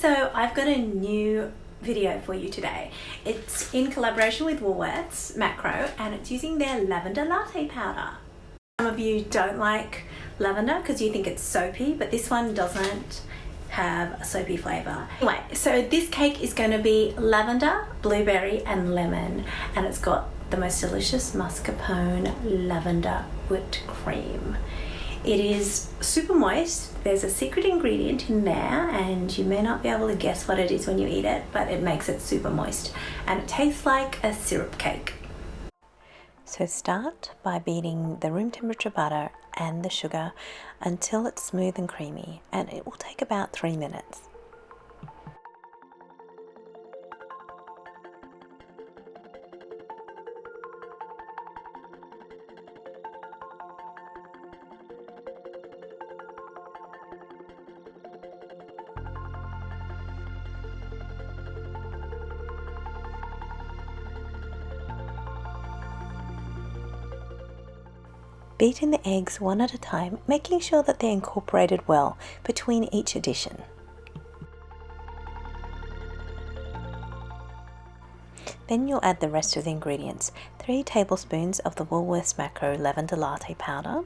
So I've got a new video for you today. It's in collaboration with Woolworths Macro and it's using their lavender latte powder. Some of you don't like lavender because you think it's soapy, but this one doesn't have a soapy flavour. Anyway, so this cake is going to be lavender, blueberry and lemon, and it's got the most delicious mascarpone lavender whipped cream. It is super moist. There's a secret ingredient in there and you may not be able to guess what it is when you eat it, but it makes it super moist and it tastes like a syrup cake. So start by beating the room temperature butter and the sugar until it's smooth and creamy, and it will take about 3 minutes. Beat in the eggs one at a time, making sure that they're incorporated well between each addition. Then you'll add the rest of the ingredients: 3 tablespoons of the Woolworths Macro Lavender Latte powder,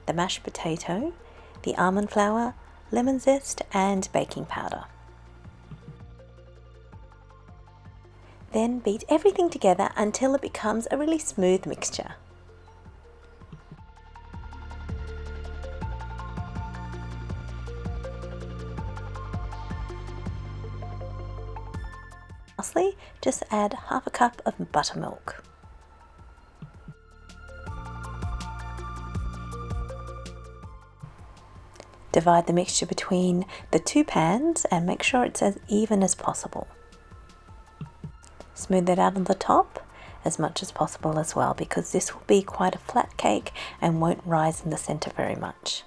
the mashed potato, the almond flour, lemon zest and baking powder. Then beat everything together until it becomes a really smooth mixture. Lastly, just add half a cup of buttermilk. Divide the mixture between the 2 pans and make sure it's as even as possible. Smooth it out on the top as much as possible as well, because this will be quite a flat cake and won't rise in the center very much.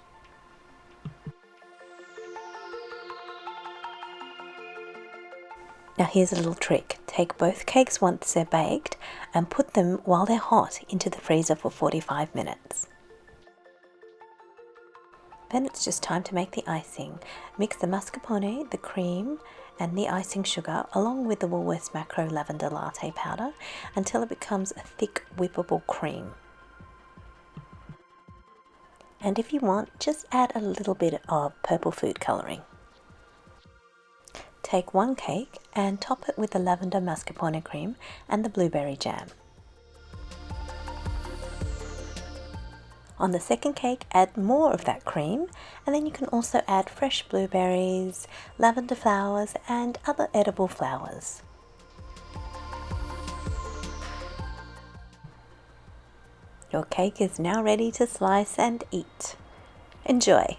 Now here's a little trick. Take both cakes once they're baked and put them while they're hot into the freezer for 45 minutes. Then it's just time to make the icing. Mix the mascarpone, the cream and the icing sugar along with the Woolworths Macro Lavender Latte powder until it becomes a thick whippable cream. And if you want, just add a little bit of purple food colouring. Take one cake and top it with the lavender mascarpone cream and the blueberry jam. On the second cake, add more of that cream, and then you can also add fresh blueberries, lavender flowers and other edible flowers. Your cake is now ready to slice and eat. Enjoy!